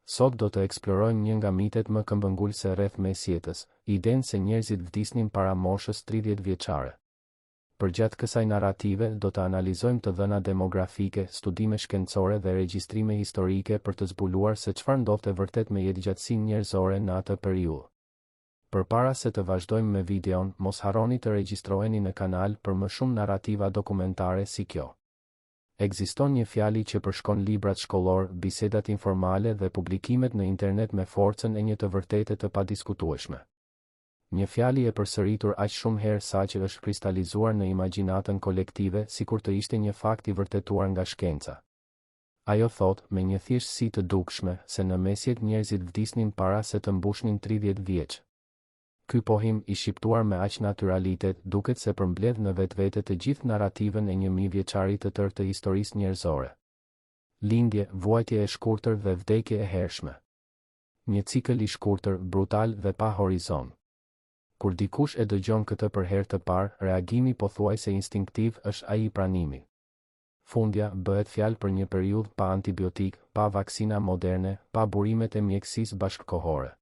Sot do të eksplorojmë një nga mitet më këmbëngulëse rreth mesjetës, idenë se njerëzit vdisnin para moshës 30 vjeçare. Përgjatë kësaj narrative do të analizojmë të dhëna demografike, studime shkencore dhe regjistrime historike për të zbuluar se çfarë ndodhte vërtet me jetëgjatësinë njerëzore në atë periudhë. Përpara se të vazhdojmë me videon, mos harroni të regjistroheni në kanal për më shumë narrativa dokumentare si kjo. Ekziston një fjali që përshkon librat shkollor, bisedat informale dhe publikimet në internet me forcën e një të vërtetë të padiskutueshme. Një fjali e përsëritur aq shumë herë sa që është kristalizuar në imagjinatën kolektive, sikur të ishte një fakt i vërtetuar nga shkenca. Ajo thot, me një thjeshtësi të dukshme, se në mesjet njerëzit vdisnin para se të mbushnin 30 vjeç. Ky pohim i shqiptuar me aq naturalitet duket se përmbledh në vetvete të gjithë narrativën e 1000 vjeçarit të tërë të historisë njerëzore. Lindje, vuajtje e shkurtër dhe vdekje e hershme. Një cikël i shkurtër, brutal dhe pa horizon. Kur dikush e dëgjon këtë për herë të parë, reagimi pothuajse instinktiv është ai i pranimit. Fundja bëhet fjalë për një periudhë pa antibiotik, pa vaksina moderne, pa burimet e mjekësisë bashkëkohore.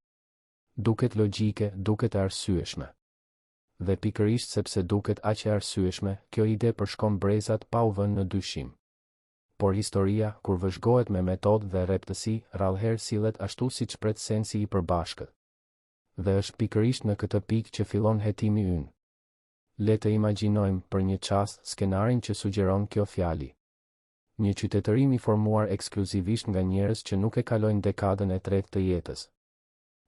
Duket logjike, duket e arsyeshme. Dhe pikërisht sepse duket aq e arsyeshme, kjo ide përshkon brezat pa u vënë në dyshim. Por historia, kur vëzhgohet me metodë dhe rreptësi, rrallëherë sillet ashtu siç pret sensi i përbashkët. Dhe është pikërisht në këtë pikë që fillon hetimi ynë. Le të imagjinojmë për një çast skenarin që sugjeron kjo fjali. Një qytetërim i formuar ekskluzivisht nga njerëz që nuk e kalojnë dekadën e tretë të jetës.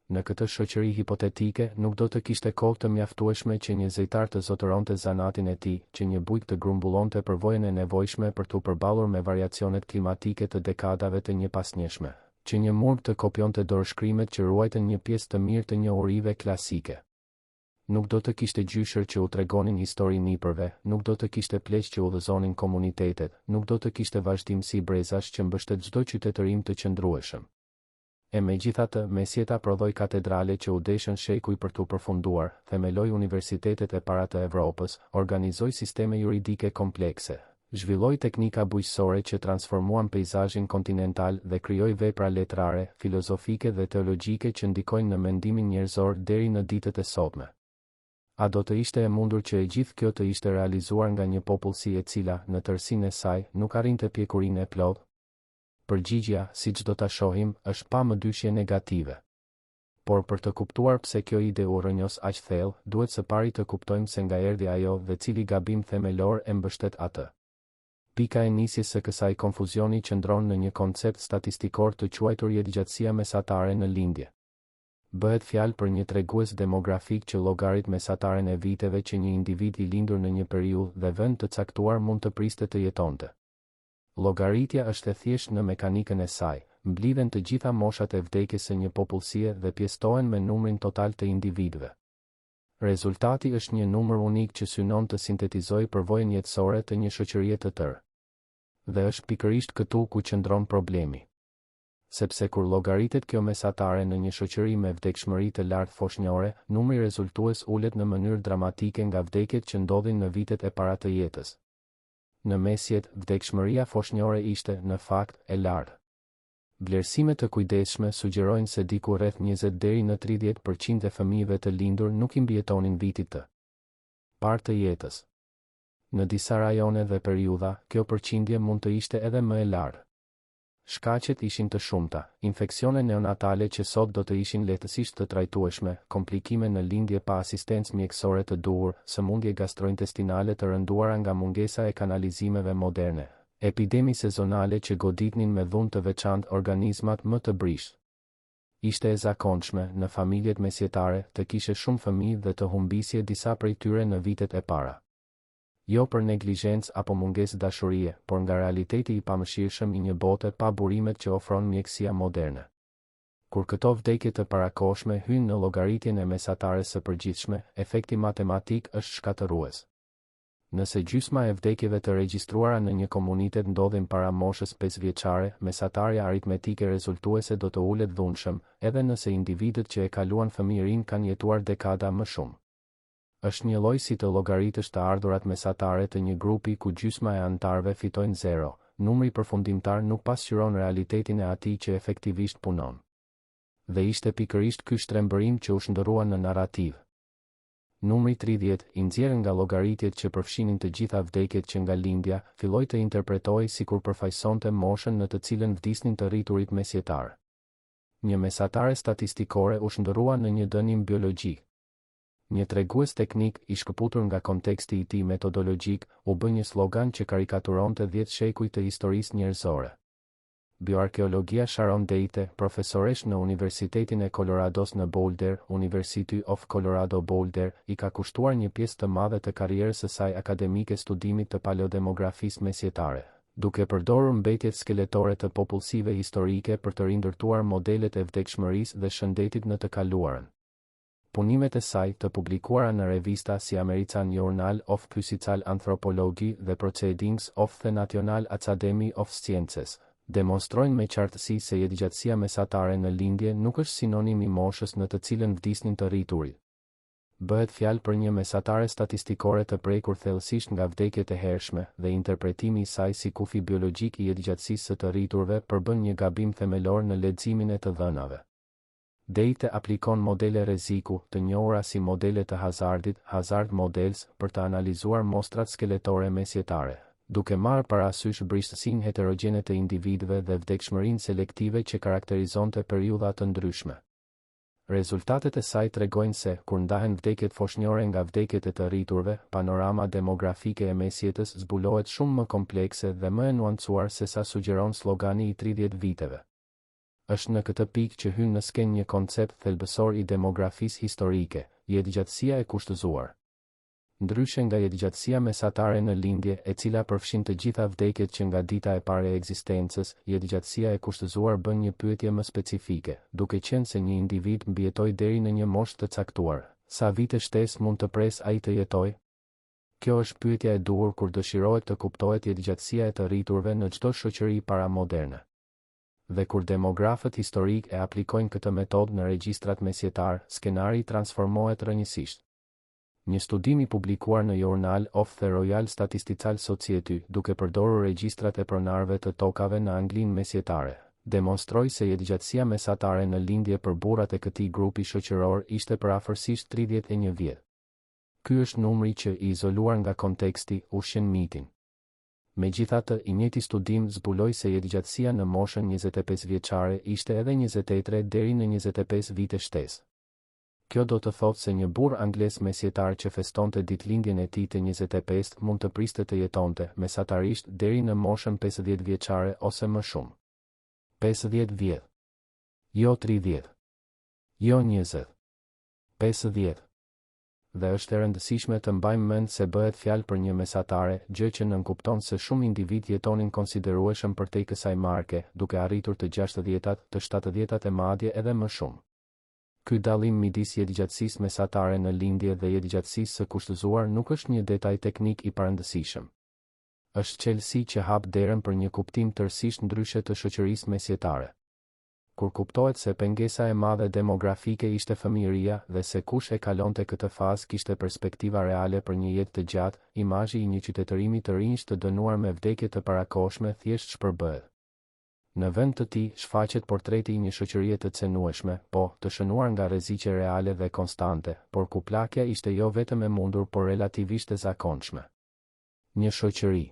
Në këtë shoqëri hipotetike nuk do të kishte kohë të mjaftueshme që një zejtar të zotëronte zanatin e tij, që një bujk të grumbullonte përvojën e nevojshme për të përballur me variacionet klimatike të dekadave të njëpasnjeshme, që një murg të kopjonte dorëshkrimet që ruajtën një pjesë të mirë të njohurive klasike. Nuk do të kishte gjyshër që u tregonin histori nipërve, nuk do të kishte pleq që udhëzonin komunitetet, nuk do të kishte vazhdimsi brezash që mbështet çdo qytetërim të qëndrueshëm. E megjithatë, mesjeta prodhoi katedrale që u deshën shekuj për t'u përfunduar, themeloi universitetet e para të Evropës, organizoi sisteme juridike komplekse, zhvilloi teknika bujqësore që transformuan peizazhin kontinental dhe krijoi vepra letrare, filozofike dhe teologjike që ndikojnë në mendimin njerëzor deri në ditët e sotme. A do të ishte e mundur që e gjithë kjo të ishte realizuar nga një popullsi e cila, në tërësinë e saj, nuk arrinte pjekurinë e plotë? Përgjigjja, siç do ta shohim, është pa mëdyshje negative. Por për të kuptuar pse kjo ide u rrënjos aq thellë, duhet së pari të kuptojmë se nga erdhi ajo dhe cili gabim themelor e mbështet atë. Pika e nisjes së kësaj konfuzioni qëndron në një koncept statistikor të quajtur jetëgjatësia mesatare në lindje. Bëhet fjalë për një tregues demografik që llogarit mesataren e viteve që një individ i lindur në një periudhë dhe vend të caktuar mund të priste të jetonte. Llogaritja është e thjeshtë në mekanikën e saj, mblidhen të gjitha moshat e vdekjes së një popullsie dhe pjestohen me numrin total të individëve. Rezultati është një numër unik që synon të sintetizojë përvojën jetësore të një shoqërie të tërë. Dhe është pikërisht këtu ku qëndron problemi. Sepse kur llogaritet kjo mesatare në një shoqëri me vdekshmëri të lartë foshnjore, numri rezultues ulet në mënyrë dramatike nga vdekjet që ndodhin në vitet e para të jetës. Në mesjet, vdekshmëria foshnjore ishte, në fakt, e lartë. Vlerësime të kujdesshme sugjerojnë se diku rreth 20 deri në 30% e fëmijëve të lindur nuk i mbjetonin vitit të parë të jetës. Në disa rajone dhe periudha, kjo përqindje mund të ishte edhe më e lartë. Shkaqet ishin të shumta, infeksione neonatale që sot do të ishin lehtësisht të trajtueshme, komplikime në lindje pa asistencë mjekësore të duhur, sëmundje gastrointestinale të rënduara nga mungesa e kanalizimeve moderne, epidemi sezonale që goditnin me dhunë të veçantë organizmat më të brishtë. Ishte e zakonshme, në familjet mesjetare, të kishe shumë fëmijë dhe të humbisje disa prej tyre në vitet e para. Jo për neglizhencë apo mungesë dashurie, por nga realiteti i pamëshirshëm i një bote pa burimet që ofron mjekësia moderne. Kur këto vdekje të parakohshme hyjnë në llogaritjen e mesatares së përgjithshme, efekti matematik është shkatërues. Nëse gjysma e vdekjeve të regjistruara në një komunitet ndodhin para moshës 5 vjeçare, mesatarja aritmetike rezultuese do të ulet dhunshëm, edhe nëse individët që e kaluan fëmijërinë kanë jetuar dekada më shumë. Është një lloj si të llogaritësh të ardhurat mesatare të një grupi ku gjysma e anëtarëve fitojnë 0, numri përfundimtar nuk pasqyron realitetin e atij që efektivisht punon. Dhe ishte pikërisht ky shtrembërim që u shndërrua në narrativ. Numri 30, i nxjerrën nga llogaritjet që përfshinin të gjitha vdekjet që nga lindja, filloi të interpretohej sikur përfaqësonte moshën në të cilën vdisnin të rriturit mesjetar. Një mesatare statistikore u shndërrua në një dënim biologjik. Një tregues teknik, i shkëputur nga konteksti i tij metodologjik, u bë një slogan që karikaturonte 10 shekuj të historisë njerëzore. Bioarkeologia Sharon Deite, profesoresh në Universitetin e Colorados në Boulder, University of Colorado Boulder, i ka kushtuar një pjesë të madhe të karrierës së saj akademike studimit të paleodemografisë mesjetare, duke përdorur mbetjet skeletore të popullsive historike për të rindërtuar modelet e vdekshmërisë dhe shëndetit në të kaluarën. Punimet e saj, të publikuara në revista si American Journal of Physical Anthropology dhe Proceedings of the National Academy of Sciences, demonstrojnë me qartësi se jetëgjatësia mesatare në lindje nuk është sinonim i moshës në të cilën vdisnin të rriturit. Bëhet fjalë për një mesatare statistikore të prekur thellësisht nga vdekjet e hershme dhe interpretimi i saj si kufi biologjik i jetëgjatësisë së të rriturve përbën një gabim themelor në leximin e të dhënave. Deite aplikon modele rreziku, të njohura si modele të hazardit, hazard models, për të analizuar mostrat skeletore mesjetare, duke marrë parasysh brishtësinë heterogjene të individëve dhe vdekshmërinë selektive që karakterizonte periudha të ndryshme. Rezultatet e saj tregojnë se, kur ndahen vdekjet foshnjore nga vdekjet e të rriturve, panorama demografike e mesjetës zbulohet shumë më komplekse dhe më e nuancuar se sa sugjeron slogani i 30 viteve. Është në këtë pikë që hyn në skenë një koncept thelbësor i demografisë historike, jetëgjatësia e kushtëzuar. Ndryshe nga jetëgjatësia mesatare në lindje, e cila përfshin të gjitha vdekjet që nga dita e parë e ekzistencës, jetëgjatësia e kushtëzuar bën një pyetje më specifike, duke qenë se një individ mbijetoi deri në një moshë të caktuar. Sa vite shtesë mund të presë ai të jetojë? Kjo është pyetja e duhur kur dëshirohet të kuptohet jetëgjatësia e të rriturve në çdo shoqëri paramoderne. Dhe kur demografët historik e aplikojnë këtë metodë në regjistrat mesjetar, skenari transformohet rrënjësisht. Një studim i publikuar në Journal of the Royal Statistical Society, duke përdorur regjistrat e pronarëve të tokave në Anglinë mesjetare, demonstroi se jetëgjatësia mesatare në lindje për burrat e këtij grupi shoqëror ishte përafërsisht 31 vjet. Ky është numri që, i izoluar nga konteksti, ushqen mitin. Megjithatë, i njëjti studim zbuloi se jetëgjatësia në moshën 25 vjeçare ishte edhe 23 deri në 25 vite shtesë. Kjo do të thotë se një burr angles mesjetar që festonte ditëlindjen e tij të 25 mund të priste të jetonte mesatarisht deri në moshën 50 vjeçare ose më shumë. 50 vjet. Jo 30. Jo 20. 50. Dhe është e rëndësishme të mbajmë mend se bëhet fjalë për një mesatare, gjë që nënkupton se shumë individ jetonin konsiderueshëm përtej kësaj marke, duke arritur të 60-tat, të 70-tat e madje edhe më shumë. Ky dallim midis jetëgjatësisë mesatare në lindje dhe jetëgjatësisë së kushtëzuar nuk është një detaj teknik i parëndësishëm. Është çelësi që hap derën për një kuptim tërësisht ndryshe të shoqërisë mesjetare. Kur kuptohet se pengesa e madhe demografike ishte fëmijëria dhe se kush e kalonte këtë fazë kishte perspektiva reale për një jetë të gjatë, imazhi i një qytetërimi të rinj të dënuar me vdekje të parakohshme thjesht shpërbëhet. Në vend të tij shfaqet portreti i një shoqërie të cenueshme, po të shënuar nga rreziqe reale dhe konstante, por ku plakja ishte jo vetëm e mundur por relativisht e zakonshme. Një shoqëri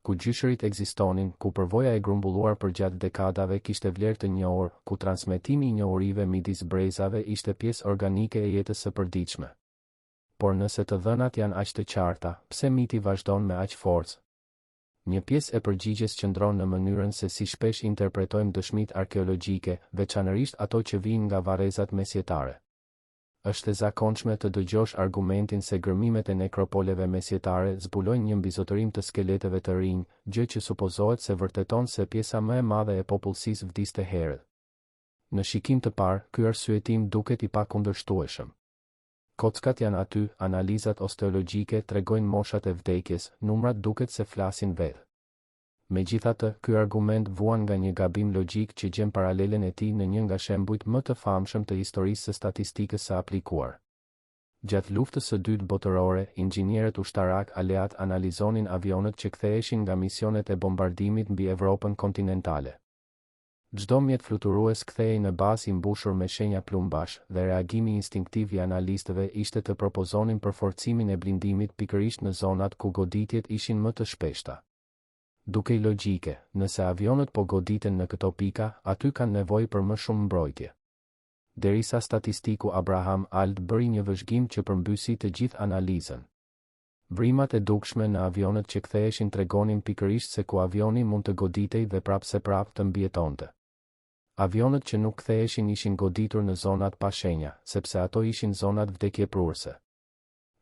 ku gjyshërit ekzistonin, ku përvoja e grumbulluar përgjatë dekadave kishte vlerë të njohur, ku transmetimi i njohurive midis brezave ishte pjesë organike e jetës së përditshme. Por nëse të dhënat janë aq të qarta, pse miti vazhdon me aq forcë? Një pjesë e përgjigjes qëndron në mënyrën se si shpesh interpretojmë dëshmitë arkeologjike, veçanërisht ato që vijnë nga varrezat mesjetare. Është e zakonshme të dëgjosh argumentin se gërmimet e nekropoleve mesjetare zbulojnë një mbizotërim të skeleteve të rinj, gjë që supozohet se vërteton se pjesa më e madhe e popullsisë vdiste herët. Në shikim të parë, ky arsyetim duket i pakundërshtueshëm. Kockat janë aty, analizat osteologjike tregojnë moshat e vdekjes, numrat duket se flasin vetë. Megjithatë, ky argument vuan nga një gabim logjik që gjen paralelen e tij në një nga shembujt më të famshëm të historisë së statistikës së aplikuar. Gjatë luftës së dytë botërore, inxhinierët ushtarak aleat analizonin avionët që ktheheshin nga misionet e bombardimit mbi Evropën kontinentale. Çdo mjet fluturues kthehej në bazë i mbushur me shenja plumbash dhe reagimi instinktiv i analistëve ishte të propozonin përforcimin e blindimit pikërisht në zonat ku goditjet ishin më të shpeshta. Dukej logjike, nëse avionët po goditen në këto pika, aty kanë nevojë për më shumë mbrojtje. Derisa statistiku Abraham Alt bëri një vëzhgim që përmbysi të gjithë analizën. Vrimat e dukshme në avionët që ktheheshin tregonin pikërisht se ku avioni mund të goditej dhe prapse prap të mbijetonte. Avionët që nuk ktheheshin ishin goditur në zonat pa shenja, sepse ato ishin zonat vdekjeprurëse.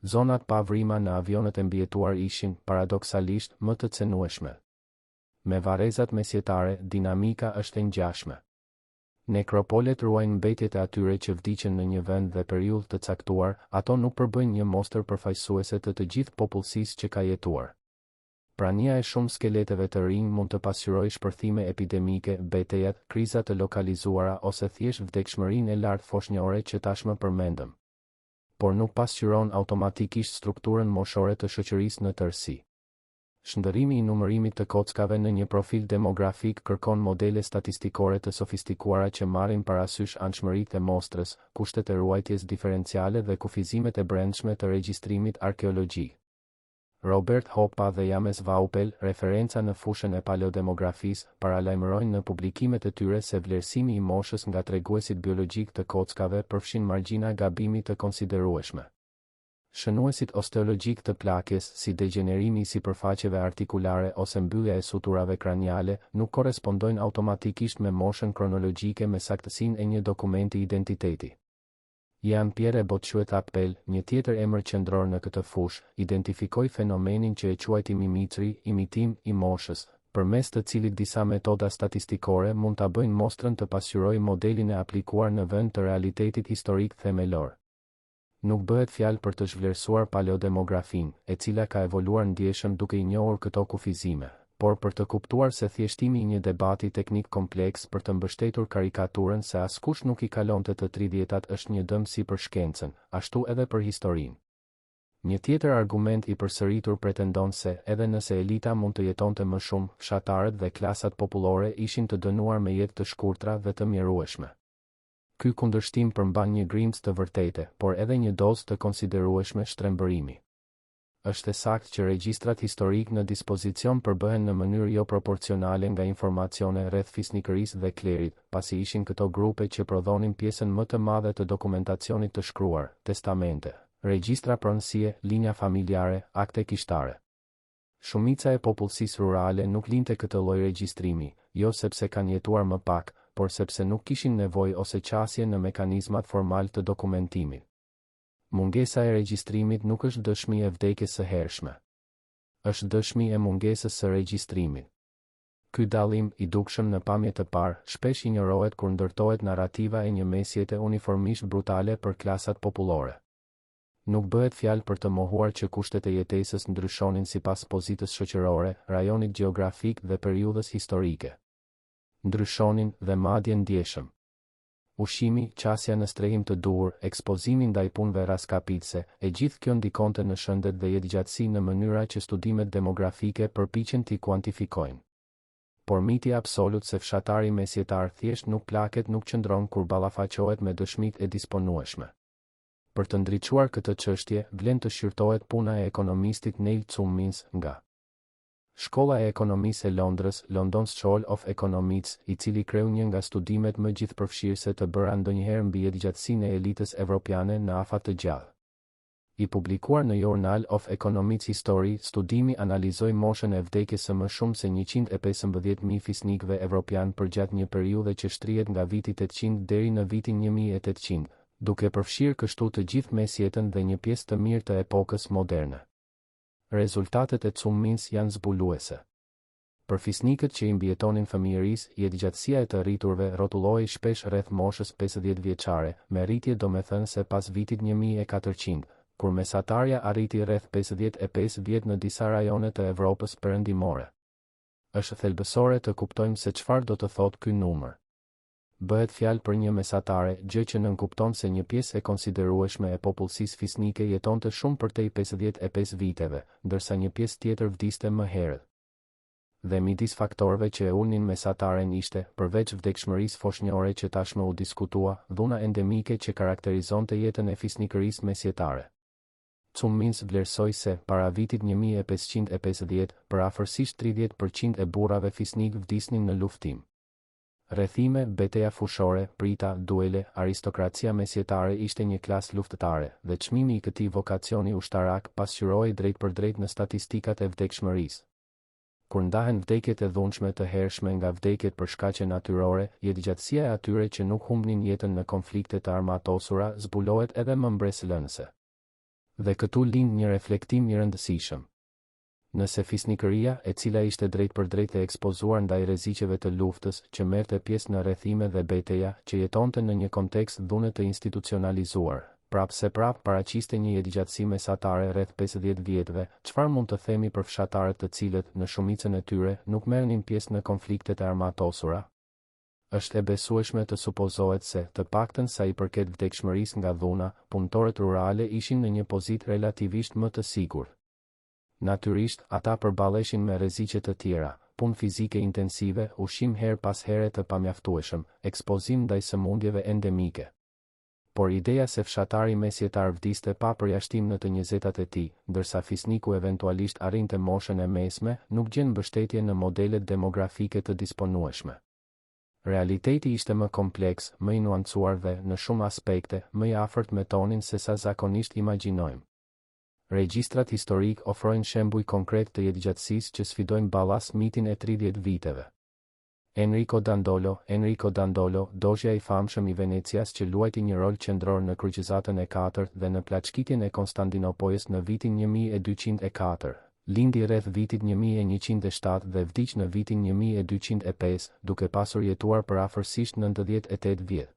Zonat pa vrima në avionët e mbijetuar ishin, paradoksalisht, më të cenueshme. Me varrezat mesjetare, dinamika është e ngjashme. Nekropolet ruajnë mbetjet e atyre që vdiqën në një vend dhe periudhë të caktuar, ato nuk përbëjnë një mostër përfaqësuese të të gjithë popullsisë që ka jetuar. Prania e shumë skeleteve të rinj mund të pasqyrojë shpërthime epidemike, betejat, kriza të lokalizuara ose thjesht vdekshmërinë e lartë foshnjore që tashmë përmendëm. Por nuk pasqyron automatikisht strukturën moshore të shoqërisë në tërësi. Shndërrimi i numërimit të kockave në një profil demografik kërkon modele statistikore të sofistikuara që marrin parasysh anshmëritë e mostrës, kushtet e ruajtjes diferenciale dhe kufizimet e brendshme të regjistrimit arkeologjik. Robert Hoppa dhe James Vaupel, referenca në fushën e paleodemografisë, paralajmërojnë në publikimet e tyre se vlerësimi i moshës nga treguesit biologjik të kockave përfshin margjina gabimi të konsiderueshme. Shënuesit osteologjik të plakjes, si degenerimi i sipërfaqeve artikulare ose mbyllja e suturave kraniale, nuk korrespondojnë automatikisht me moshën kronologjike me saktësinë e një dokumenti identiteti. Jean-Pierre Botchuet-Appel, një tjetër emër qendror në këtë fushë, identifikoi fenomenin që e quajti mimitri, imitim i moshës, përmes të cilit disa metoda statistikore mund ta bëjnë mostrën të pasqyrojë modelin e aplikuar në vend të realitetit historik themelor. Nuk bëhet fjalë për të zhvlerësuar paleodemografinë, e cila ka evoluar ndjeshëm duke i njohur këto kufizime, por për të kuptuar se thjeshtimi i një debati teknik kompleks për të mbështetur karikaturën se askush nuk i kalonte të 30-tat është një dëm si për shkencën, ashtu edhe për historinë. Një tjetër argument i përsëritur pretendon se, edhe nëse elita mund të jetonte më shumë, fshatarët dhe klasat popullore ishin të dënuar me jetë të shkurtra dhe të mjerueshme. Ky kundërshtim përmban një grimcë të vërtetë, por edhe një dozë të konsiderueshme shtrembërimi. Është e saktë që regjistrat historik në dispozicion përbëhen në mënyrë jo proporcionale nga informacione rreth fisnikërisë dhe klerit, pasi ishin këto grupe që prodhonin pjesën më të madhe të dokumentacionit të shkruar, testamente, regjistra pronësie, linja familjare, akte kishtare. Shumica e popullsisë rurale nuk linte këtë lloj regjistrimi, jo sepse kanë jetuar më pak, por sepse nuk kishin nevojë ose qasje në mekanizmat formal të dokumentimit. Mungesa e regjistrimit nuk është dëshmi e vdekjes së hershme. Është dëshmi e mungesës së regjistrimit. Ky dallim, i dukshëm në pamje të parë, shpesh injorohet kur ndërtohet narrativa e një mesjete uniformisht brutale për klasat popullore. Nuk bëhet fjalë për të mohuar që kushtet e jetesës ndryshonin sipas pozitës shoqërore, rajonit gjeografik dhe periudhës historike. Ndryshonin dhe madje ndjeshëm. Ushqimi, qasja në strehim të duhur, ekspozimi ndaj punëve raskapitëse, e gjithë kjo ndikonte në shëndet dhe jetëgjatësi në mënyra që studimet demografike përpiqen t'i kuantifikojnë. Por miti absolut se fshatari mesjetar thjesht nuk plaket nuk qëndron kur ballafaqohet me dëshmitë e disponueshme. Për të ndriçuar këtë çështje, vlen të shqyrtohet puna e ekonomistit Neil Cummins nga Shkolla e Ekonomisë e Londrës, London School of Economics, i cili kreu një nga studimet më gjithëpërfshirëse të bëra ndonjëherë mbi jetëgjatësinë e elitës evropiane në afat të gjallë. I publikuar në Journal of Economics History, studimi analizoi moshën e vdekjes së më shumë se 115.000 fisnikëve evropian përgjatë një periudhe që shtrihet nga viti 800 deri në vitin 1800, duke përfshirë kështu të gjithë mesjetën dhe një pjesë të mirë të epokës moderne. Rezultatet e Cummins janë zbuluese. Për fisnikët që i mbijetonin fëmijërisë, jetëgjatësia e të rriturve rrotullohej shpesh rreth moshës 50 vjeçare, me rritje domethënëse pas vitit 1400, kur mesatarja arriti rreth 55 vjet në disa rajone të Evropës perëndimore. Është thelbësore të kuptojmë se çfarë do të thotë ky numër. Bëhet fjalë për një mesatare, gjë që nënkupton se një pjesë e konsiderueshme e popullsisë fisnike jetonte shumë përtej 55 viteve, ndërsa një pjesë tjetër vdiste më herët. Dhe midis faktorëve që e ulnin mesataren ishte, përveç vdekshmërisë foshnjore që tashmë u diskutua, dhuna endemike që karakterizonte jetën e fisnikërisë mesjetare. Cum Mins vlerësoi se, para vitit 1550, për afërsisht 30% e burrave fisnik vdisnin në luftim. Rrethime, betejë fushore, prita, duele, aristokracia mesjetare ishte një klasë luftëtare, dhe çmimi i këtij vokacioni ushtarak pasqyrohej drejt për drejt në statistikat e vdekshmërisë. Kur ndahen vdekjet e dhunshme të hershme nga vdekjet për shkaqe natyrore, jetëgjatësia e atyre që nuk humbnin jetën në konflikte të armatosura zbulohet edhe më mbresëlënëse. Dhe këtu lind një reflektim i rëndësishëm. Nëse fisnikëria, e cila ishte drejt për drejt e ekspozuar ndaj rreziqeve të luftës, që merrte pjesë në rrethime dhe betejë, që jetonte në një kontekst dhune të institucionalizuar, prapë paraqiste një jetëgjatësi mesatare rreth 50 vjetëve, çfarë mund të themi për fshatarët të cilët, në shumicën e tyre, nuk merrnin pjesë në konfliktet e armatosura? Është e besueshme të supozohet se, të paktën sa i përket vdekshmërisë nga dhuna, punëtorët rurale ishin në një pozitë relativisht më të sigurt. Natyrisht, ata përballeshin me rreziqe të tjera, punë fizike intensive, ushqim her pas here të pamjaftueshëm, ekspozim ndaj sëmundjeve endemike. Por ideja se fshatari mesjetar vdiste pa përjashtim në të 20-tat e tij, ndërsa fisniku eventualisht arrinte moshën e mesme, nuk gjen mbështetje në modelet demografike të disponueshme. Realiteti ishte më kompleks, më i nuancuar dhe, në shumë aspekte, më i afërt me tonin se sa zakonisht imagjinojmë. Regjistrat historik ofrojnë shembuj konkret të jetëgjatësisë që sfidojnë ballas mitin e 30 viteve. Enrico Dandolo, dozhja i famshëm i Venecias që luajti një rol qendror në kryqëzatën e 4 dhe në plaçkitjen e Konstantinopojës në vitin 1204, lindi rreth vitit 1107 dhe vdiq në vitin 1205, duke pasur jetuar për afërsisht 98 vjet.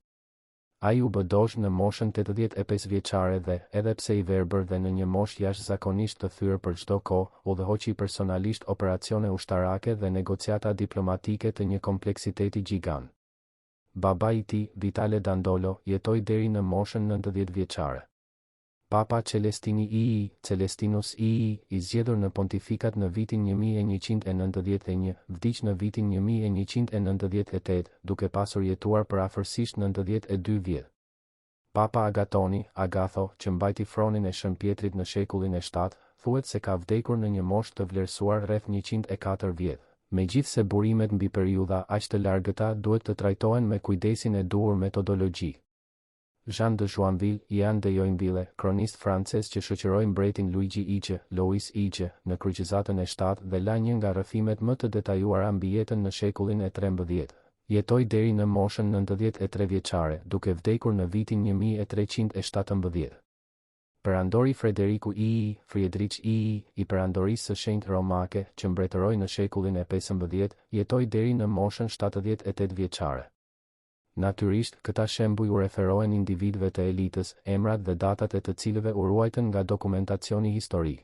Ai u bë dozh në moshën 85 vjeçare dhe, edhe pse i verbër dhe në një moshë jashtëzakonisht të thyrë për çdo kohë, udhëhoqi personalisht operacione ushtarake dhe negociata diplomatike të një kompleksiteti gjigant. Baba i tij, Vitale Dandolo, jetoi deri në moshën 90 vjeçare. Papa Celestinus II, i zgjedhur në pontifikat në vitin 1191, vdiq në vitin 1198, duke pasur jetuar për afërsisht 92 vjet. Papa Agatho, që mbajti fronin e Shën Pjetrit në shekullin e 7, thuhet se ka vdekur në një moshë të vlerësuar rreth 104 vjet. Megjithse burimet mbi periudha aq të largëta duhet të trajtohen me kujdesin e duhur metodologjik. Jean de Joinville, kronist francez që shoqëroi mbretin Louis Ige, në kryqëzatën e 7 dhe la një nga rrëfimet më të detajuara mbi jetën në shekullin e 13. Jetoi deri në moshën 93 vjeçare, duke vdekur në vitin 1317. Perandori Friedrich II, i perandorisë së shenjtë romake, që mbretëroi në shekullin e 15, jetoi deri në moshën 78 vjeçare. Natyrisht, këta shembuj u referohen individëve të elitës, emrat dhe datat e të cilëve u ruajtën nga dokumentacioni historik.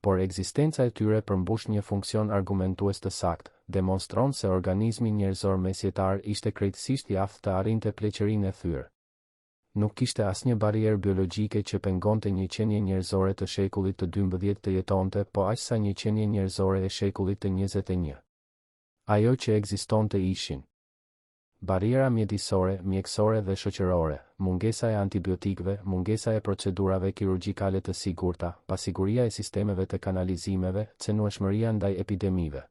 Por ekzistenca e tyre përmbush një funksion argumentues të saktë, demonstron se organizmi njerëzor mesjetar ishte krejtësisht i aftë të arrinte pleqërinë e thyrë. Nuk kishte asnjë barierë biologjike që pengonte një qenie njerëzore të shekullit të 12 të jetonte, po aq sa një qenie njerëzore e shekullit të 21. Ajo që ekzistonte ishin bariera mjedisore, mjekësore dhe shoqërore, mungesa e antibiotikëve, mungesa e procedurave kirurgjikale të sigurta, pasiguria e sistemeve të kanalizimeve, cenueshmëria ndaj epidemive.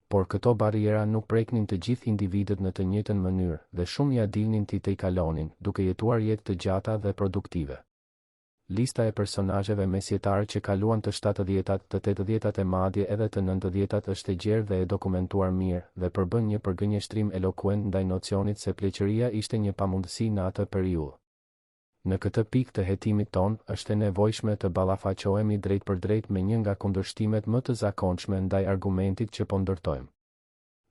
Por këto bariera nuk preknin të gjithë individët në të njëjtën mënyrë dhe shumë ja dilnin ti të i kalonin, duke jetuar jetë të gjata dhe produktive. Lista e personazheve mesjetar që kaluan të 70-tat, të 80-tat e madje edhe të 90-tat është e gjerë dhe e dokumentuar mirë dhe përbën një përgënjeshtrim elokuent ndaj nocionit se pleqëria ishte një pamundësi në atë periudhë. Në këtë pikë të hetimit ton, është e nevojshme të ballafaqohemi drejt për drejt me një nga kundërshtimet më të zakonshme ndaj argumentit që po ndërtojmë.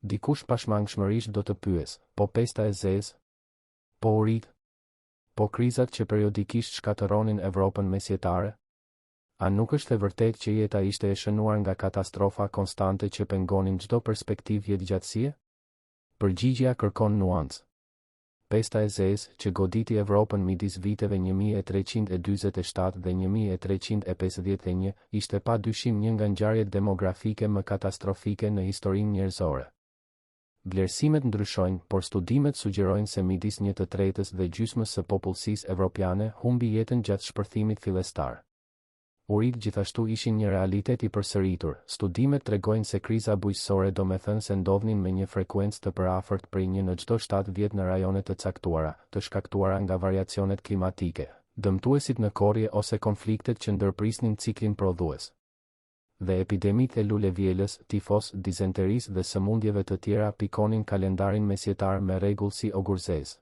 Dikush pashmangshmërisht do të pyes, po pesta e zezë? Po urit? Po krizat që periodikisht shkatëronin Evropën mesjetare? A nuk është e vërtetë që jeta ishte e shënuar nga katastrofa konstante që pengonin çdo perspektivë jetëgjatësie? Përgjigjja kërkon nuancë. Pesta e zezë, që goditi Evropën midis viteve 1347 dhe 1351, ishte pa dyshim një nga ngjarjet demografike më katastrofike në historinë njerëzore. Vlerësimet ndryshojnë, por studimet sugjerojnë se midis 1/3 dhe gjysmës së popullsisë evropiane humbi jetën gjatë shpërthimit fillestar. Urit gjithashtu ishin një realitet I përsëritur. Studimet tregojnë se kriza bujqësore domethënë se ndodhnin me një frekuencë të përafërt prej një në çdo 7 vjet në rajone të caktuara, të shkaktuara nga variacionet klimatike, dëmtuesit në korrje ose konfliktet që ndërprisnin ciklin prodhues. Dhe epidemitë e lulevjelës, tifos, dizenterisë dhe sëmundjeve të tjera pikonin kalendarin mesjetar me rregull si ogurzez.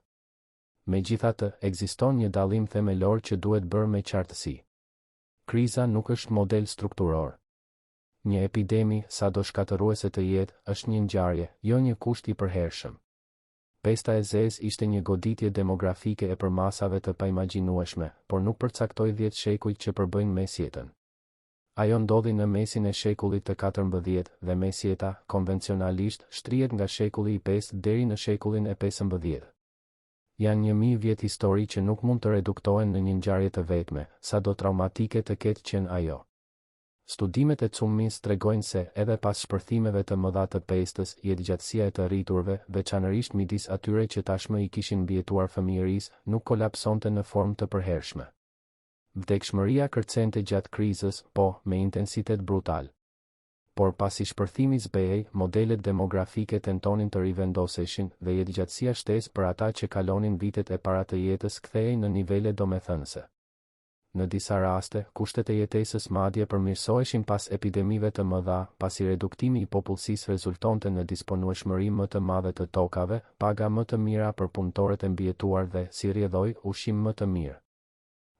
Megjithatë, ekziston një dallim themelor që duhet bërë me qartësi. Kriza nuk është model strukturor. Një epidemi, sado shkatërruese të jetë, është një ngjarje, jo një kusht I përhershëm. Pesta e zezë ishte një goditje demografike e përmasave të paimagjinueshme, por nuk përcaktoi 10 shekuj që përbëjnë mesjetën. Ajo ndodhi në mesin e shekullit të 14 dhe mesjeta, konvencionalisht, shtrihet nga shekulli I 5 deri në shekullin e 15. Janë 1000 vjet histori që nuk mund të reduktohen në një ngjarje të vetme, sado traumatike të ketë qenë ajo. Studimet e Cummis tregojnë se, edhe pas shpërthimeve të mëdha të pestës, jetëgjatësia e të rriturve, veçanërisht midis atyre që tashmë I kishin mbijetuar fëmijërisë, nuk kolapsonte në formë të përhershme. Vdekshmëria kërcente gjatë krizës, po, me intensitet brutal. Por pasi shpërthimi zbehej, modelet demografike tentonin të rivendoseshin dhe jetëgjatësia shtesë për ata që kalonin vitet e para të jetës kthehej në nivele domethënëse. Në disa raste, kushtet e jetesës madje përmirësoheshin pas epidemive të mëdha, pasi reduktimi I popullsisë rezultonte në disponueshmëri më të madhe të tokave, paga më të mira për punëtorët e mbijetuar dhe, si rrjedhoi, ushqim më të mirë.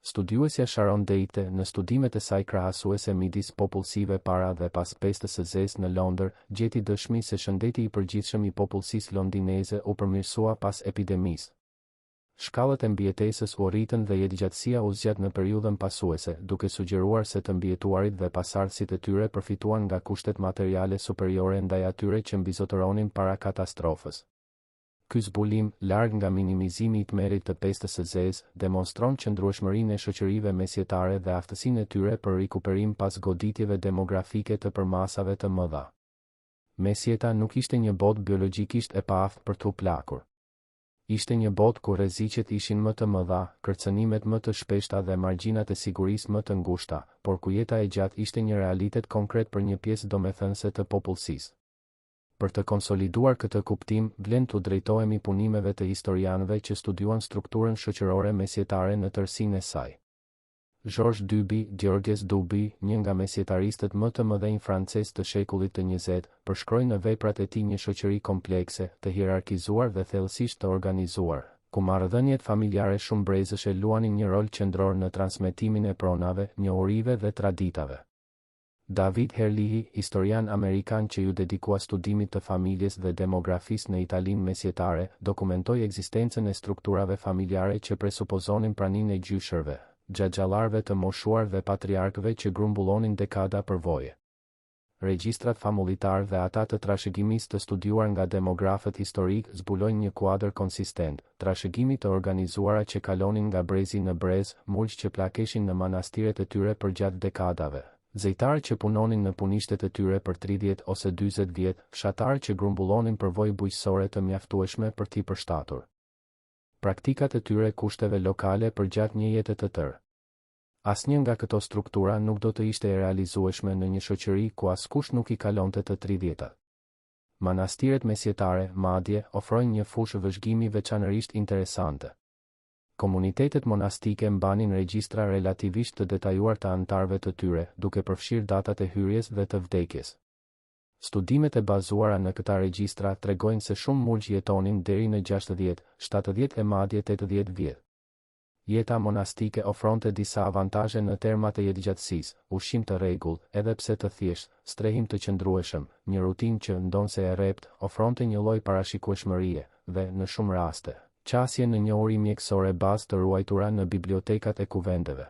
Studiuesja Sharon Deite, në studimet e saj krahasuese midis popullsive para dhe pas pestës së zezë në Londër, gjeti dëshmi se shëndeti I përgjithshëm I popullsisë londineze u përmirësua pas epidemisë. Shkallët e mbijetesës u rritën dhe jetëgjatësia u zgjat në periudhën pasuese, duke sugjeruar se të mbijetuarit dhe pasardhësit e tyre përfituan nga kushtet materiale superiore ndaj atyre që mbizotëronin para katastrofës. Ky zbulim, larg nga minimizimi I tmerrit të pestës së zezë, demonstron qëndrueshmërinë e shoqërive mesjetare dhe aftësinë e tyre për rikuperim pas goditjeve demografike të përmasave të mëdha. Mesjeta nuk ishte një botë biologjikisht e paaftë për t'u plakur. Ishte një botë ku rreziqet ishin më të mëdha, kërcënimet më të shpeshta dhe margjinat e sigurisë më të ngushta, por ku jeta e gjatë ishte një realitet konkret për një pjesë domethënëse të popullsisë. Për të konsoliduar këtë kuptim, vlen t'u drejtohemi punimeve të historianëve që studiuan strukturën shoqërore mesjetare në tërësinë e saj. Georges Duby, një nga mesjetaristët më të mëdhenj francez të shekullit të 20, përshkroi në veprat e tij një shoqëri komplekse, të hierarkizuar dhe thellësisht të organizuar, ku marrëdhëniet familjare shumë brezëshe luanin një rol qendror në transmetimin e pronave, njohurive dhe traditave. David Herlihy, historian amerikan që ju dedikua studimit të familjes dhe demografisë në Italinë mesjetare, dokumentoi ekzistencën e strukturave familjare që presupozonin praninë e gjyshërve, xhaxhallarëve të moshuar dhe patriarkëve që grumbullonin dekada përvoje. Regjistrat famullitar dhe ata të trashëgimisë të studiuar nga demografët historik zbulojnë një kuadër konsistent, trashëgimi të organizuara që kalonin nga brezi në brez, mulq që plakeshin në manastiret e tyre për gjatë dekadave. Zejtarë që punonin në punishtet e tyre për 30 ose 40 vjet, fshatarë që grumbullonin përvojë bujqësore të mjaftueshme për t'i përshtatur. Praktikat e tyre kushteve lokale për gjatë një jete të tërë. Asnjë nga këto struktura nuk do të ishte e realizueshme në një shoqëri ku askush nuk I kalonte të 30-tat. Manastiret mesjetare, madje, ofrojnë një fushë vëzhgimi veçanërisht interesante. Komunitetet monastike mbanin regjistra relativisht të detajuar të antarëve të tyre, duke përfshirë datat e hyrjes dhe të vdekjes. Studimet e bazuara në këta regjistra tregojnë se shumë mulq jetonin deri në 60, 70 e madje 80 vjet. Jeta monastike ofronte disa avantazhe në termat e jetëgjatësisë, ushqim të rregullt, edhe pse të thjeshtë, strehim të qëndrueshëm, një rutinë që ndonse e rrept, ofronte një lloj parashikueshmërie dhe, në shumë raste, qasje në njohuri mjekësore bazë të ruajtura në bibliotekat e kuvendeve.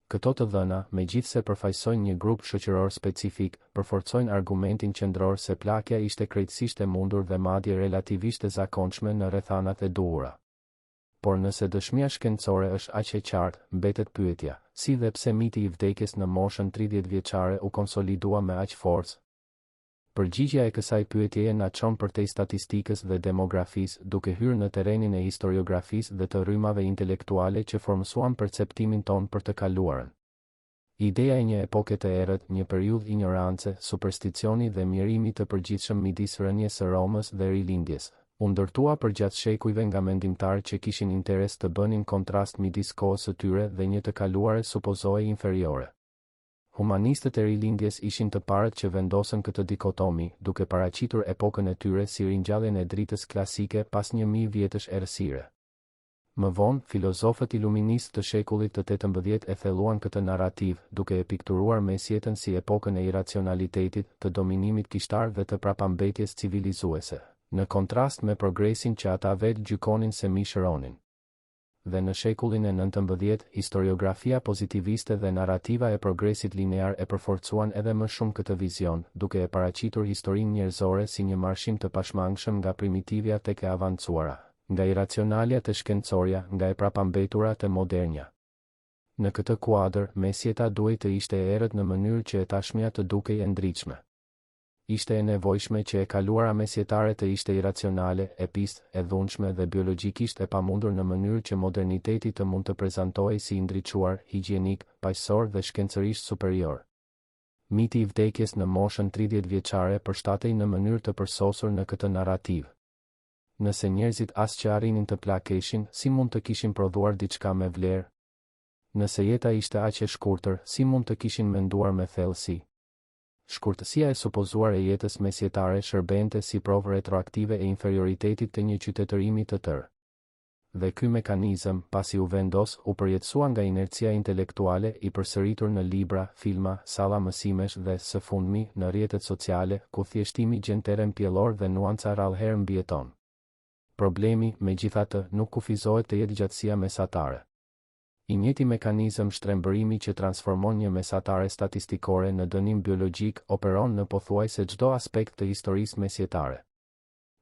Këto të dhëna, megjithse përfaqësojnë një grup shoqëror specifik, përforcojnë argumentin qendror se plakja ishte krejtësisht e mundur dhe madje relativisht e zakonshme në rrethanat e duhura. Por nëse dëshmia shkencore është aq e qartë, mbetet pyetja, si dhe pse miti i vdekjes në moshën 30 vjeçare u konsolidua me aq forcë? Përgjigjja e kësaj pyetjeje na çon përtej statistikës dhe demografisë, duke hyrë në terrenin e historiografisë dhe të rrymave intelektuale që formsuan perceptimin ton për të kaluarën. Ideja e një epoke të errët, një periudhë ignorance, supersticioni dhe mirëimi të përgjithshëm midis rënies së Romës dhe rilindjes, u ndërtua përgjatë shekujve nga mendimtarë që kishin interes të bënin kontrast midis kohës së tyre dhe një të kaluare supozohej inferiore. Humanistët e rilindjes ishin të parët që vendosën këtë dikotomi, duke paraqitur epokën e tyre si ringjalljen e dritës klasike pas 1000 vjetësh errësire. Më vonë, filozofët iluministë të shekullit të 18 e thelluan këtë narrativ, duke e pikturuar mesjetën si epokën e iracionalitetit, të dominimit kishtar dhe të prapambetjes civilizuese, në kontrast me progresin që ata vetë gjykonin se mishëronin. Dhe në shekullin e 19, historiografia pozitiviste dhe narrativa e progresit linear e përforcuan edhe më shumë këtë vizion, duke e paraqitur historinë njerëzore si një marshim të pashmangshëm nga primitivja tek e avancuara, nga iracionalja të shkencoria, nga e prapambetura të modernja. Në këtë kuadër, mesjeta duhej të ishte e errët në mënyrë që e tashmja të dukej e ndritshme. Ishte e nevojshme që e kaluara mesjetare të ishte iracionale, epist, e dhunshme dhe biologjikisht e pamundur në mënyrë që moderniteti të mund të prezantohej si i ndriçuar, higienik, paqësor dhe shkencërisht superior. Miti i vdekjes në moshën 30 vjeçare përshtatej në mënyrë të përsosur në këtë narrativ. Nëse njerëzit as që arrinin të plakeshin, si mund të kishin prodhuar diçka me vlerë? Nëse jeta ishte aq e shkurtër, si mund të kishin menduar me thellësi? Shkurtësia e supozuar e jetës mesjetare shërbente si provë retroaktive e inferioritetit të një qytetërimi të tërë. Dhe ky mekanizëm, pasi u vendos, u përjetësua nga inercia intelektuale i përsëritur në libra, filma, salla mësimesh dhe, së fundmi, në rrjetet sociale, ku thjeshtimi gjen terren pjellor dhe nuanca rrallëherë mbijeton. Problemi, megjithatë, nuk kufizohet te jetëgjatësia mesatare. I njëjti mekanizëm shtrembërimi që transformon një mesatare statistikore në dënim biologjik operon në pothuajse çdo aspekt të historisë mesjetare.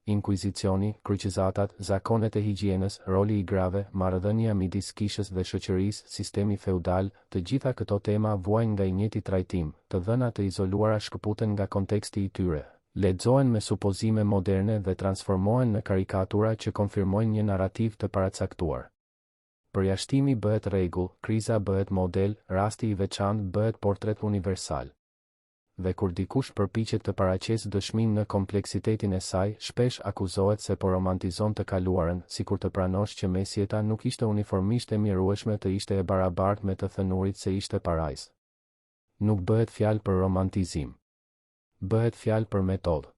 Inkuizicioni, kryqizatat, zakonet e higjienës, roli i grave, marrëdhënia midis kishës dhe shoqërisë, sistemi feudal, të gjitha këto tema vuajnë nga i njëjti trajtim, të dhëna të izoluara shkëputen nga konteksti i tyre, lexohen me supozime moderne dhe transformohen në karikatura që konfirmojnë një narrativ të paracaktuar. Përjashtimi bëhet rregull, kriza bëhet model, rasti i veçantë bëhet portret universal. Dhe kur dikush përpiqet të paraqesë dëshminë në kompleksitetin e saj, shpesh akuzohet se po romantizon të kaluarën, sikur të pranosh që mesjeta nuk ishte uniformisht e mjerueshme të ishte e barabartë me të thënurit se ishte parajs. Nuk bëhet fjalë për romantizim. Bëhet fjalë për metodë.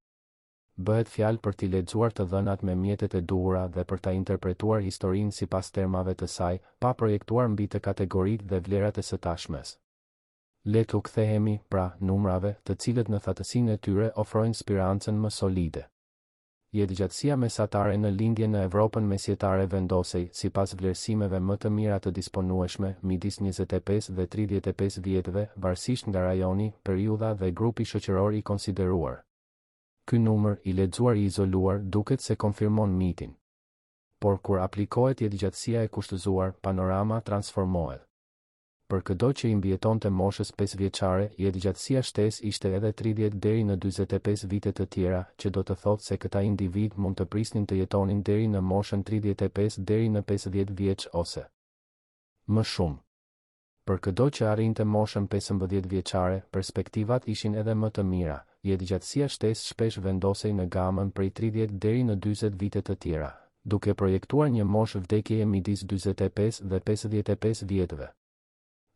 Bëhet fjalë për t'i lexuar të dhënat me mjetet e duhura dhe për ta interpretuar historinë sipas termave të saj, pa projektuar mbi të kategoritë dhe vlerat e së tashmes. Le të kthehemi, pra, numrave, të cilët në thatësinë e tyre ofrojnë spirancën më solide. Jetëgjatësia mesatare në lindje në Evropën mesjetare vendosej, sipas vlerësimeve më të mira të disponueshme, midis 25 dhe 35 vjetëve, varësisht nga rajoni, periudha dhe grupi shoqëror i konsideruar. Ky numër, i lexuar i izoluar, duket se konfirmon mitin. Por kur aplikohet jetëgjatësia e kushtëzuar, panorama transformohet. Për çdo që i mbijetonte moshës 5 vjeçare, jetëgjatësia shtesë ishte edhe 30 deri në 45 vite të tjera, që do të thotë se këta individ mund të prisnin të jetonin deri në moshën 35 deri në 50 vjeç ose më shumë. Për çdo që arrinte moshën 15 vjeçare, perspektivat ishin edhe më të mira. Jetëgjatësia shtesë shpesh vendosej në gamën prej 30 deri në 40 vite të tjera, duke projektuar një moshë vdekjeje midis 45 dhe 55 vjetëve.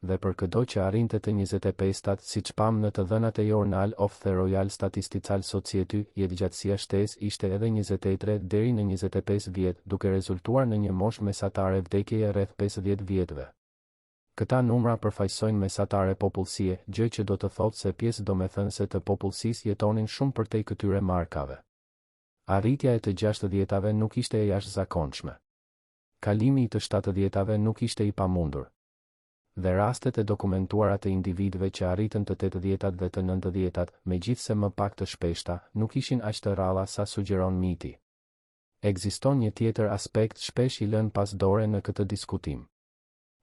Dhe për çdo që arrinte të 25-tat, siç pam në të dhënat e Journal of the Royal Statistical Society, jetëgjatësia shtesë ishte edhe 23 deri në 25 vjet, duke rezultuar në një moshë mesatare vdekjeje rreth 50 vjetëve. Këta numra përfaqësojnë mesatare popullsie, gjë që do të thotë se pjesë domethënëse të popullsisë jetonin shumë përtej këtyre markave. Arritja e të 60-tave nuk ishte e jashtëzakonshme. Kalimi i të 70-tave nuk ishte i pamundur. Dhe rastet e dokumentuara të individëve që arritën të 80-tat dhe të 90-tat, megjithse më pak të shpeshta, nuk ishin aq të rralla sa sugjeron miti. Ekziston një tjetër aspekt shpesh i lënë pas dore në këtë diskutim.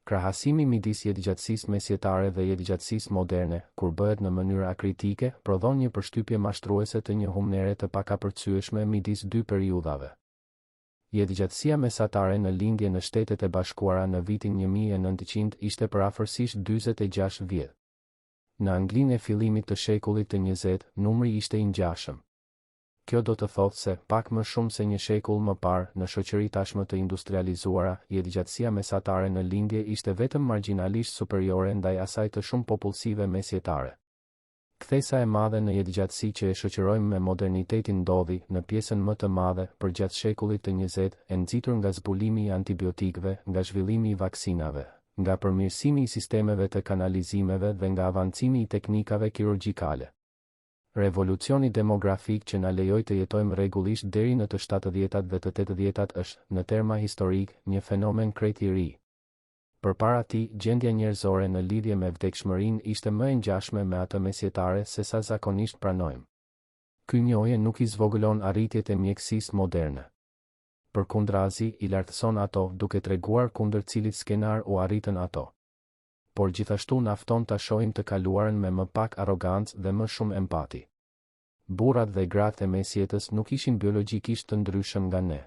Krahasimi midis jetëgjatësisë mesjetare dhe jetëgjatësisë moderne, kur bëhet në mënyrë akritike, prodhon një përshtypje mashtruese të një humnere të pakapërcyeshme midis dy periudhave. Jetëgjatësia mesatare në lindje në Shtetet e Bashkuara në vitin 1900 ishte përafërsisht 46 vjet. Në Anglinë e fillimit të shekullit të 20, numri ishte i ngjashëm. Kjo do të thotë se, pak më shumë se një shekull më parë, në shoqëri tashmë të industrializuara, jetëgjatësia mesatare në lindje ishte vetëm marginalisht superiore ndaj asaj të shumë popullsive mesjetare. Kthesa e madhe në jetëgjatësi që e shoqërojmë me modernitetin ndodhi, në pjesën më të madhe, përgjatë shekullit të 20, e nxitur nga zbulimi i antibiotikëve, nga zhvillimi i vaksinave, nga përmirësimi i sistemeve të kanalizimeve dhe nga avancimi i teknikave kirurgjikale. Revolucioni demografik që na lejoi të jetojmë rregullisht deri në të 70-tat dhe të 80-tat është, në terma historik, një fenomen krejt i ri. Përpara tij, gjendja njerëzore në lidhje me vdekshmërinë ishte më e ngjashme me atë mesjetare se sa zakonisht pranojmë. Ky njohje nuk i zvogëlon arritjet e mjekësisë moderne. Përkundrazi, i lartëson ato, duke treguar kundër cilit skenar u arritën ato. Por gjithashtu nafton ta shohim të kaluarën me më pak arrogancë dhe më shumë empati. Burrat dhe gratë e mesjetës nuk ishin biologjikisht të ndryshëm nga ne.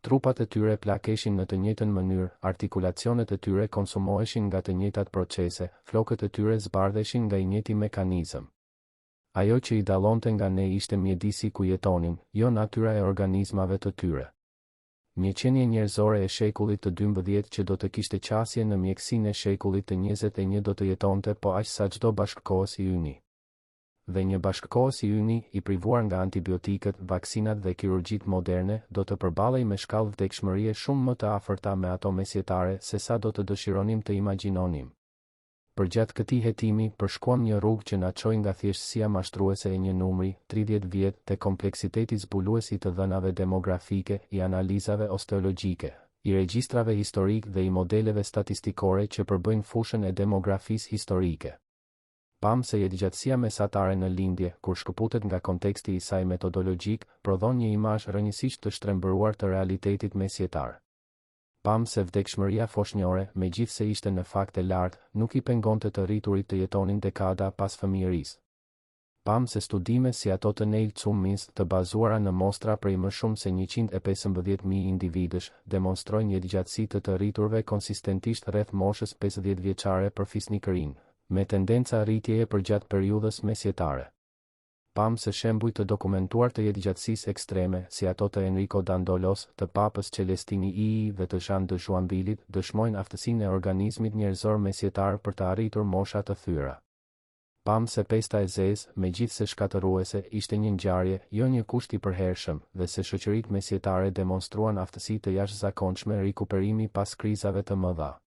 Trupat e tyre plakeshin në të njëjtën mënyrë, artikulacionet e tyre konsumoheshin nga të njëjtat procese, flokët e tyre zbardheshin nga i njëjti mekanizëm. Ajo që i dallonte nga ne ishte mjedisi ku jetonin, jo natyra e organizmave të tyre. Mjeqenje njerëzore e shekullit të 12 që do të kishte qasje në mjekësinë e shekullit të 21 do të jetonte po aq sa çdo bashkëkohës i yni. Dhe një bashkëkohës i yni, i privuar nga antibiotikët, vaksinat dhe kirurgjitë moderne, do të përballej me shkallë vdekshmërie shumë më të afërta me ato mesjetare se sa do të dëshironim të imagjinonim. Përgjatë këtij hetimi, përshkuam një rrugë që na çoi nga thjeshtësia mashtruese e një numri, 30 vjet, te kompleksiteti zbulues i të dhënave demografike, i analizave osteologjike, i regjistrave historik dhe i modeleve statistikore që përbëjnë fushën e demografisë historike. Pam se jetëgjatësia mesatare në lindje, kur shkëputet nga konteksti i saj metodologjik, prodhon një imazh rrënjësisht të shtrembëruar të realitetit mesjetar. Pam se vdekshmëria foshnjore, megjithse ishte në fakt e lartë, nuk i pengonte të rriturit të jetonin dekada pas fëmijërisë. Pam se studime si ato të Neil Cummins, të bazuara në mostra prej më shumë se 115.000 individësh, demonstrojnë jetëgjatësi të rriturve konsistentisht rreth moshës 50 vjeçare për fisnikërinë, me tendenca rritjeje përgjatë periudhës mesjetare. Pam se shembuj të dokumentuar të jetëgjatësisë ekstreme, si ato të Enrico Dandolos, të Papës Celestini II dhe të Jean de Joinvillit, dëshmojnë aftësinë e organizmit njerëzor mesjetar për të arritur mosha të thyra. Pam se pesta e zezë, megjithse shkatëruese, ishte një ngjarje, jo një kusht i përhershëm, dhe se shoqëritë mesjetare demonstruan aftësi të jashtëzakonshme rikuperimi pas krizave të mëdha.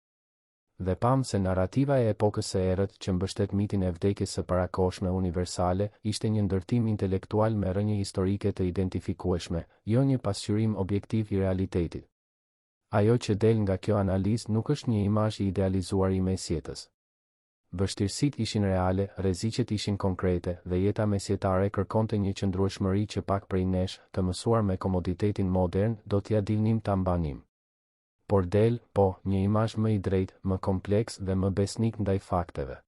Dhe pam se narrativa e epokës së errët që mbështet mitin e vdekjes së parakohshme universale, ishte një ndërtim intelektual me rrënje historike të identifikueshme, jo një pasqyrim objektiv i realitetit. Ajo që del nga kjo analizë nuk është një imazh i idealizuar i mesjetës. Vështirësitë ishin reale, rreziqet ishin konkrete dhe jeta mesjetare kërkonte një qëndrueshmëri që pak prej nesh, të mësuar me komoditetin modern, do t'ja dilnim ta mbanim. Por del, po, një imazh më i drejtë, më kompleks dhe më besnik ndaj fakteve.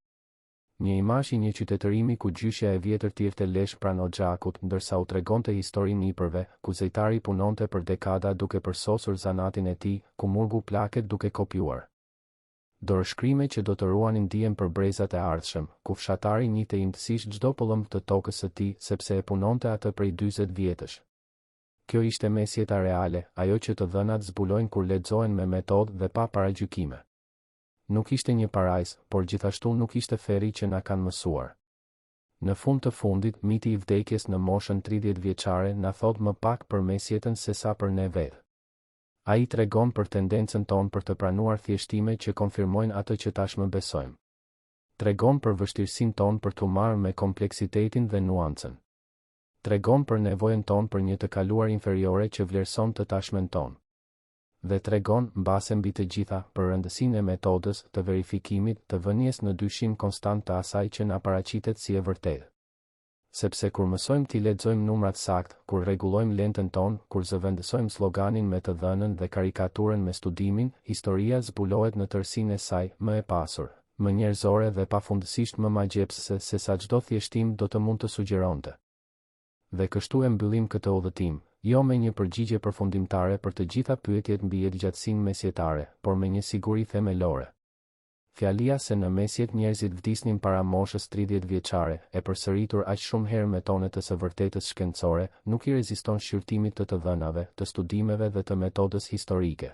Një imazh i një qytetërimi ku gjyshja e vjetër thirrte lesh pranë Oxhakut, ndërsa u tregonte historinë nipërve, ku zejtari punonte për dekada duke përsosur zanatin e tij, ku murgu plaket duke kopjuar. Dorëshkrime që do të ruanin dijen për brezat e ardhshëm, ku fshatari njihte imtësisht çdo pëllëmb të tokës së tij, sepse e punonte atë prej 40 vjetësh. Kjo ishte mesjeta reale, ajo që të dhënat zbulojnë kur lexohen me metodë dhe pa paragjykime. Nuk ishte një parajs, por gjithashtu nuk ishte feri që na kanë mësuar. Në fund të fundit, miti i vdekjes në moshën 30 vjeçare na thot më pak për mesjetën se sa për ne vetë. Ai tregon për tendencën tonë për të pranuar thjeshtime që konfirmojnë atë që tashmë besojmë. Tregon për vështirësinë tonë për t'u marrë me kompleksitetin dhe nuancën. Tregon për nevojën tonë për një të kaluar inferiore që vlerëson të tashmen tonë. Dhe tregon, mbase mbi të gjitha, për rëndësinë e metodës, të verifikimit, të vënies në dyshim konstant të asaj që na paraqitet si e vërtetë. Sepse kur mësojmë t'i lexojmë numrat sakt, kur rregullojmë lentën tonë, kur zëvendësojmë sloganin me të dhënën dhe karikaturën me studimin, historia zbulohet në tërësinë e saj, më e pasur, më njerëzore dhe pafundësisht më magjepsëse se sa çdo thjeshtim do të mund të sugjeronte. Dhe kështu e mbyllim këtë udhëtim, jo me një përgjigje përfundimtare për të gjitha pyetjet mbi jetëgjatësinë mesjetare, por me një siguri themelore. Fjalia se në mesjet njerëzit vdisnin para moshës 30 vjeçare, e përsëritur aq shumë herë me tone të së vërtetës shkencore, nuk i reziston shqyrtimit të dhënave, të studimeve dhe të metodës historike.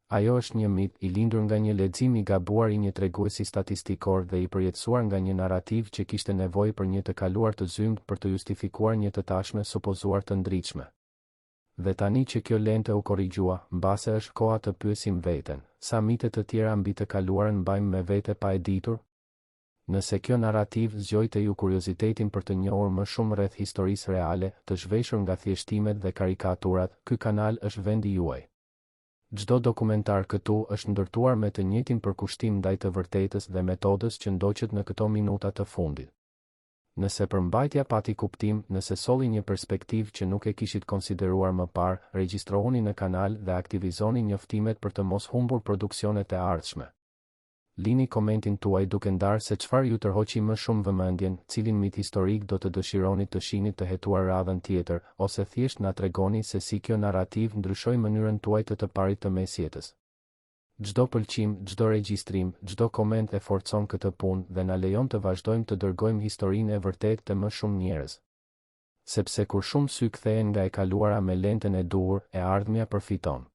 Ajo është një mit i lindur nga një lexim i gabuar i një treguesi statistikor dhe i përjetësuar nga një narrativ që kishte nevojë për një të kaluar të zymt për të justifikuar një të tashme supozuar të ndritshme. Dhe tani që kjo lente u korrigjua, mbase është koha të pyesim veten, sa mite të tjera mbi të kaluarën mbajmë me vete pa e ditur? Nëse kjo narrativ zgjoi te ju kuriozitetin për të njohur më shumë rreth historisë reale, të zhveshur nga thjeshtimet dhe karikaturat, ky kanal është vendi juaj. Çdo dokumentar këtu është ndërtuar me të njëjtin përkushtim ndaj të vërtetës dhe metodës që ndoqet në këto minuta të fundit. Nëse përmbajtja pati kuptim, nëse solli një perspektiv që nuk e kishit konsideruar më parë, regjistrohuni në kanal dhe aktivizoni njoftimet për të mos humbur produksionet e ardhshme. Lini komentin tuaj duke ndarë se çfarë ju tërhoqi më shumë vëmendjen, cilin mit historik do të dëshironi të shihni të hetuar radhën tjetër, ose thjesht na tregoni se si kjo narrativ ndryshoi mënyrën tuaj të parit të mesjetës. Çdo pëlqim, çdo regjistrim, çdo koment e forcon këtë punë dhe na lejon të vazhdojmë të dërgojmë historinë e vërtetë të më shumë njerëz. Sepse kur shumë sy kthehen nga e kaluara me lentën e duhur, e ardhmja përfiton.